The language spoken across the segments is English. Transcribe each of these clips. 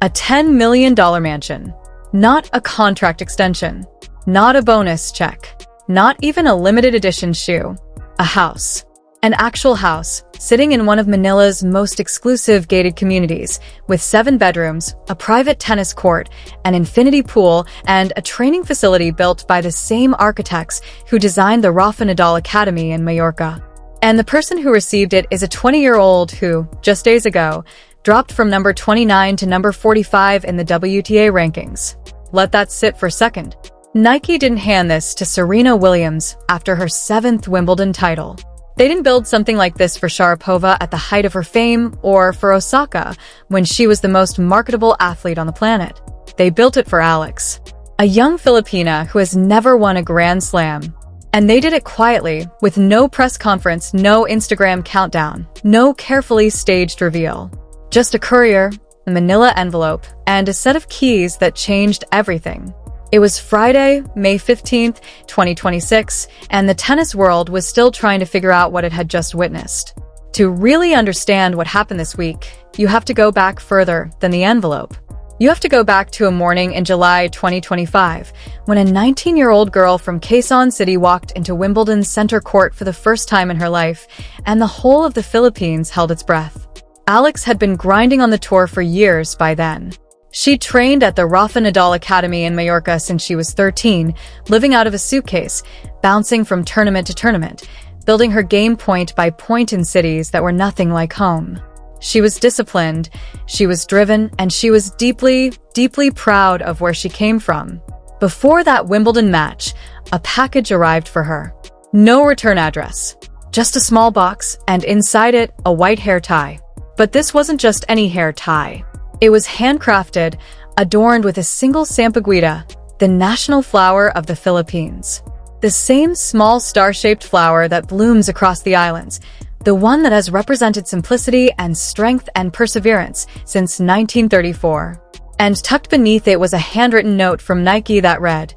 A $10 million mansion. Not a contract extension. Not a bonus check. Not even a limited edition shoe. A house. An actual house, sitting in one of Manila's most exclusive gated communities, with 7 bedrooms, a private tennis court, an infinity pool, and a training facility built by the same architects who designed the Rafa Nadal Academy in Mallorca. And the person who received it is a 20-year-old who, just days ago, dropped from number 29 to number 45 in the WTA rankings. Let that sit for a second. Nike didn't hand this to Serena Williams after her 7th Wimbledon title. They didn't build something like this for Sharapova at the height of her fame or for Osaka when she was the most marketable athlete on the planet. They built it for Alex, a young Filipina who has never won a Grand Slam. And they did it quietly, with no press conference, no Instagram countdown, no carefully staged reveal. Just a courier, a manila envelope, and a set of keys that changed everything. It was Friday, May 15th, 2026, and the tennis world was still trying to figure out what it had just witnessed. To really understand what happened this week, you have to go back further than the envelope. You have to go back to a morning in July 2025, when a 19-year-old girl from Quezon City walked into Wimbledon's center court for the first time in her life, and the whole of the Philippines held its breath. Alex had been grinding on the tour for years by then. She trained at the Rafa Nadal Academy in Mallorca since she was 13, living out of a suitcase, bouncing from tournament to tournament, building her game point by point in cities that were nothing like home. She was disciplined, she was driven, and she was deeply, deeply proud of where she came from. Before that Wimbledon match, a package arrived for her. No return address. Just a small box, and inside it, a white hair tie. But this wasn't just any hair tie. It was handcrafted, adorned with a single sampaguita, the national flower of the Philippines. The same small star-shaped flower that blooms across the islands, the one that has represented simplicity and strength and perseverance since 1934. And tucked beneath it was a handwritten note from Nike that read,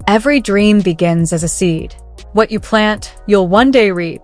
"Every dream begins as a seed. What you plant, you'll one day reap."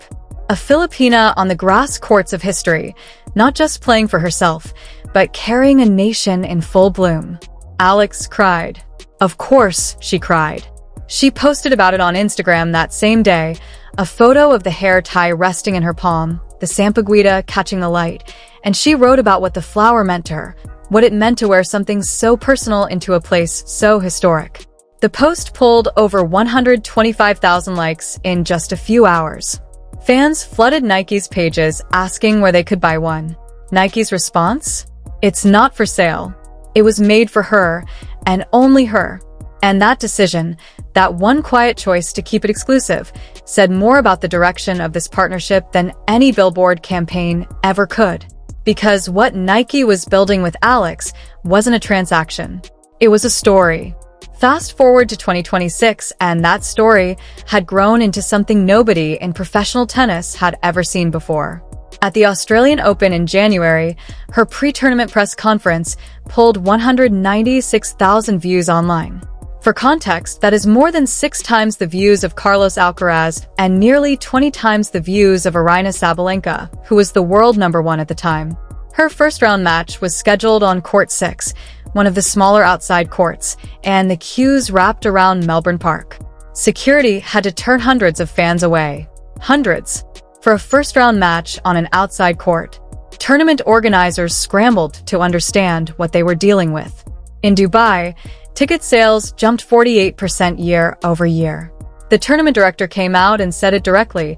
A Filipina on the grass courts of history, not just playing for herself, but carrying a nation in full bloom. Alex cried. Of course, she cried. She posted about it on Instagram that same day, a photo of the hair tie resting in her palm, the sampaguita catching the light, and she wrote about what the flower meant to her, what it meant to wear something so personal into a place so historic. The post pulled over 125,000 likes in just a few hours. Fans flooded Nike's pages asking where they could buy one. Nike's response? It's not for sale. It was made for her, and only her. And that decision, that one quiet choice to keep it exclusive, said more about the direction of this partnership than any billboard campaign ever could. Because what Nike was building with Alex wasn't a transaction. It was a story. Fast forward to 2026, and that story had grown into something nobody in professional tennis had ever seen before. At the Australian Open in January, her pre-tournament press conference pulled 196,000 views online. For context, that is more than 6 times the views of Carlos Alcaraz and nearly 20 times the views of Aryna Sabalenka, who was the world #1 at the time. Her first-round match was scheduled on Court 6, one of the smaller outside courts, and the queues wrapped around Melbourne Park. Security had to turn hundreds of fans away. Hundreds. For a first-round match on an outside court. Tournament organizers scrambled to understand what they were dealing with. In Dubai, ticket sales jumped 48% year over year. The tournament director came out and said it directly.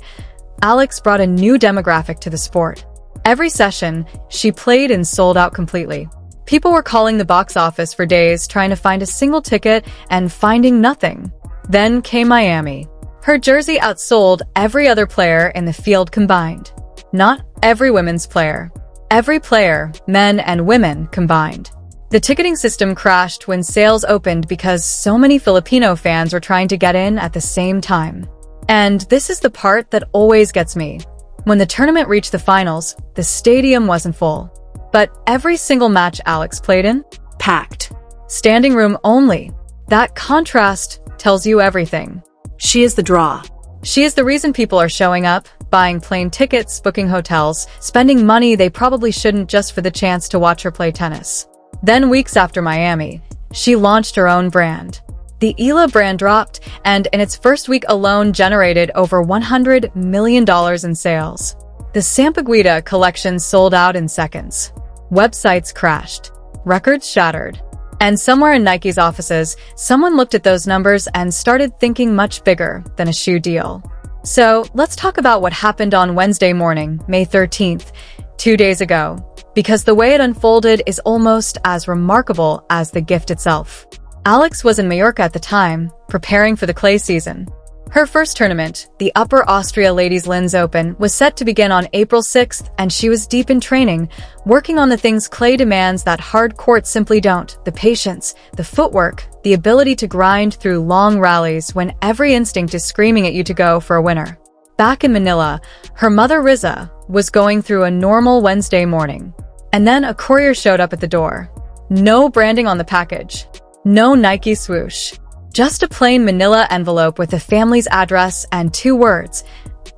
Alex brought a new demographic to the sport. Every session, she played and sold out completely. People were calling the box office for days trying to find a single ticket and finding nothing. Then came Miami. Her jersey outsold every other player in the field combined. Not every women's player. Every player, men and women, combined. The ticketing system crashed when sales opened because so many Filipino fans were trying to get in at the same time. And this is the part that always gets me. When the tournament reached the finals, the stadium wasn't full. But every single match Alex played in? Packed. Standing room only. That contrast tells you everything. She is the draw. She is the reason people are showing up, buying plane tickets, booking hotels, spending money they probably shouldn't just for the chance to watch her play tennis. Then weeks after Miami, she launched her own brand. The Eala brand dropped, and in its first week alone generated over $100 million in sales. The Sampaguita collection sold out in seconds. Websites crashed. Records shattered. And somewhere in Nike's offices, someone looked at those numbers and started thinking much bigger than a shoe deal. So, let's talk about what happened on Wednesday morning, May 13th, 2 days ago, because the way it unfolded is almost as remarkable as the gift itself. Alex was in Mallorca at the time, preparing for the clay season. Her first tournament, the Upper Austria Ladies Linz Open, was set to begin on April 6th, and she was deep in training, working on the things clay demands that hard courts simply don't: the patience, the footwork, the ability to grind through long rallies when every instinct is screaming at you to go for a winner. Back in Manila, her mother Riza was going through a normal Wednesday morning. And then a courier showed up at the door. No branding on the package. No Nike swoosh. Just a plain manila envelope with the family's address and 2 words: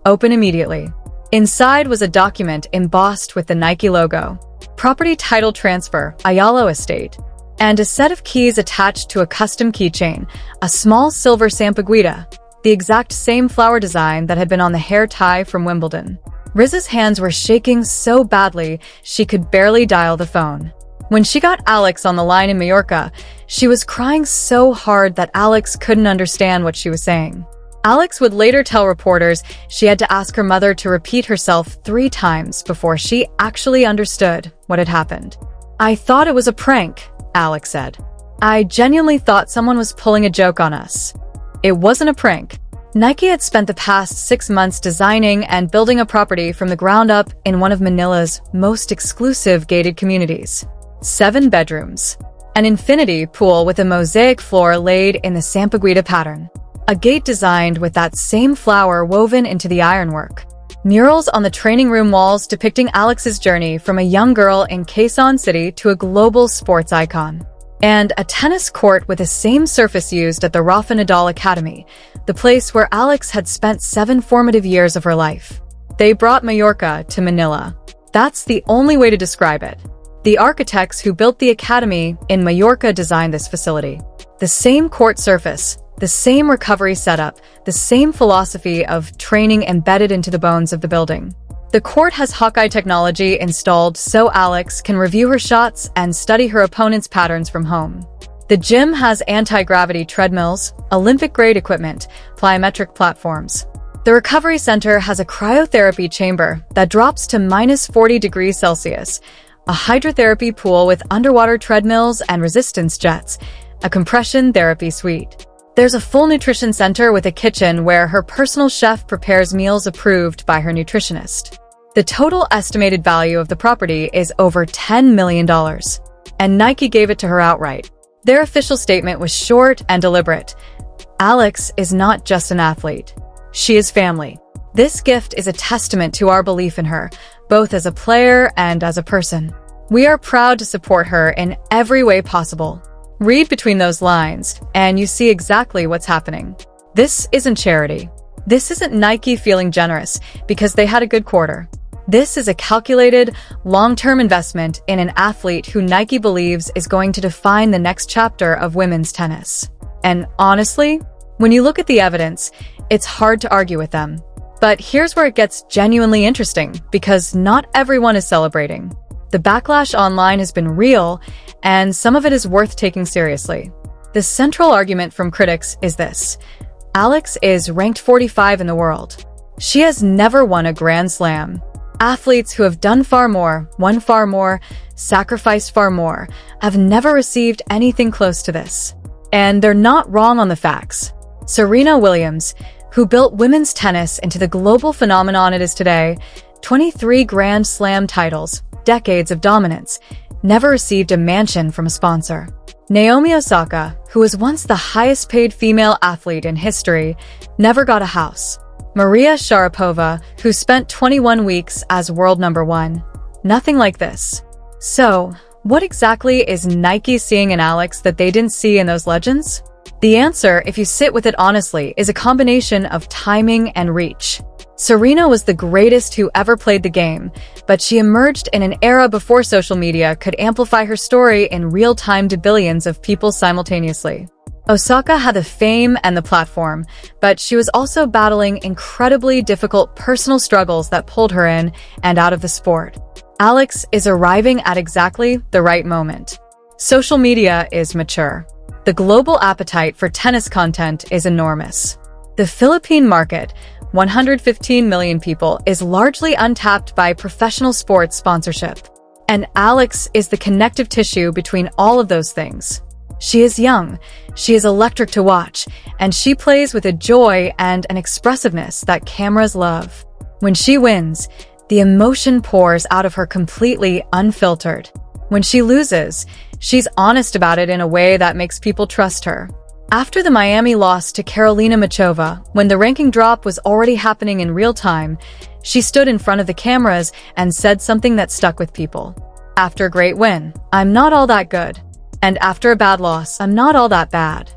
open immediately. Inside was a document embossed with the Nike logo, property title transfer, Ayala Estate, and a set of keys attached to a custom keychain, a small silver Sampaguita, the exact same flower design that had been on the hair tie from Wimbledon. Riz's hands were shaking so badly she could barely dial the phone. When she got Alex on the line in Mallorca, she was crying so hard that Alex couldn't understand what she was saying. Alex would later tell reporters she had to ask her mother to repeat herself 3 times before she actually understood what had happened. "I thought it was a prank," Alex said. "I genuinely thought someone was pulling a joke on us." It wasn't a prank. Nike had spent the past 6 months designing and building a property from the ground up in one of Manila's most exclusive gated communities. 7 bedrooms. An infinity pool with a mosaic floor laid in the Sampaguita pattern. A gate designed with that same flower woven into the ironwork. Murals on the training room walls depicting Alex's journey from a young girl in Quezon City to a global sports icon. And a tennis court with the same surface used at the Rafa Nadal Academy, the place where Alex had spent 7 formative years of her life. They brought Mallorca to Manila. That's the only way to describe it. The architects who built the academy in Mallorca designed this facility. The same court surface, the same recovery setup, the same philosophy of training embedded into the bones of the building. The court has Hawkeye technology installed so Alex can review her shots and study her opponent's patterns from home. The gym has anti-gravity treadmills, Olympic-grade equipment, plyometric platforms. The recovery center has a cryotherapy chamber that drops to -40 degrees Celsius, a hydrotherapy pool with underwater treadmills and resistance jets, a compression therapy suite. There's a full nutrition center with a kitchen where her personal chef prepares meals approved by her nutritionist. The total estimated value of the property is over $10 million, and Nike gave it to her outright. Their official statement was short and deliberate. Alex is not just an athlete. She is family. This gift is a testament to our belief in her, both as a player and as a person. We are proud to support her in every way possible. Read between those lines, and you see exactly what's happening. This isn't charity. This isn't Nike feeling generous because they had a good quarter. This is a calculated, long-term investment in an athlete who Nike believes is going to define the next chapter of women's tennis. And honestly, when you look at the evidence, it's hard to argue with them. But here's where it gets genuinely interesting, because not everyone is celebrating. The backlash online has been real, and some of it is worth taking seriously. The central argument from critics is this: Alex is ranked 45 in the world. She has never won a Grand Slam. Athletes who have done far more, won far more, sacrificed far more, have never received anything close to this. And they're not wrong on the facts. Serena Williams, who built women's tennis into the global phenomenon it is today, 23 Grand Slam titles, decades of dominance, never received a mansion from a sponsor. Naomi Osaka, who was once the highest-paid female athlete in history, never got a house. Maria Sharapova, who spent 21 weeks as world number 1. Nothing like this. So, what exactly is Nike seeing in Alex that they didn't see in those legends? The answer, if you sit with it honestly, is a combination of timing and reach. Serena was the greatest who ever played the game, but she emerged in an era before social media could amplify her story in real time to billions of people simultaneously. Osaka had the fame and the platform, but she was also battling incredibly difficult personal struggles that pulled her in and out of the sport. Alex is arriving at exactly the right moment. Social media is mature. The global appetite for tennis content is enormous. The Philippine market, 115 million people, is largely untapped by professional sports sponsorship. And Alex is the connective tissue between all of those things. She is young, she is electric to watch, and she plays with a joy and an expressiveness that cameras love. When she wins, the emotion pours out of her completely unfiltered. When she loses, she's honest about it in a way that makes people trust her. After the Miami loss to Karolina Muchova, when the ranking drop was already happening in real time, she stood in front of the cameras and said something that stuck with people. After a great win, I'm not all that good. And after a bad loss, I'm not all that bad.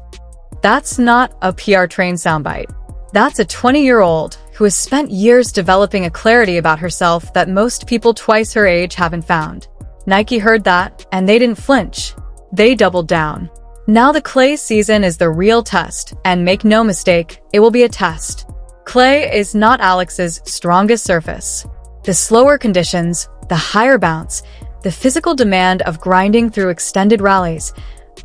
That's not a PR-trained soundbite. That's a 20-year-old who has spent years developing a clarity about herself that most people twice her age haven't found. Nike heard that, and they didn't flinch. They doubled down. Now the clay season is the real test, and make no mistake, it will be a test. Clay is not Alex's strongest surface. The slower conditions, the higher bounce, the physical demand of grinding through extended rallies,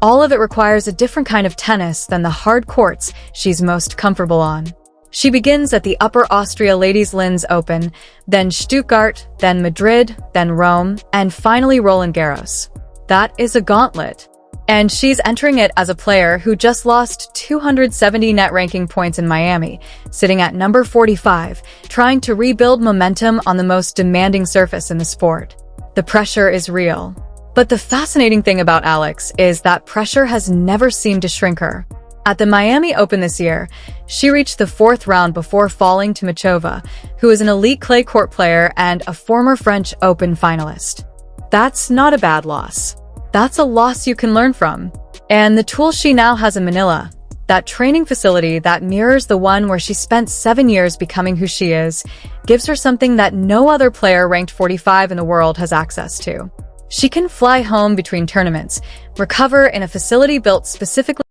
all of it requires a different kind of tennis than the hard courts she's most comfortable on. She begins at the Upper Austria Ladies Linz Open, then Stuttgart, then Madrid, then Rome, and finally Roland Garros. That is a gauntlet. And she's entering it as a player who just lost 270 net ranking points in Miami, sitting at number 45, trying to rebuild momentum on the most demanding surface in the sport. The pressure is real. But the fascinating thing about Alex is that pressure has never seemed to shrink her. At the Miami Open this year, she reached the fourth round before falling to Muchova, who is an elite clay court player and a former French Open finalist. That's not a bad loss. That's a loss you can learn from. And the tool she now has in Manila, that training facility that mirrors the one where she spent 7 years becoming who she is, gives her something that no other player ranked 45 in the world has access to. She can fly home between tournaments, recover in a facility built specifically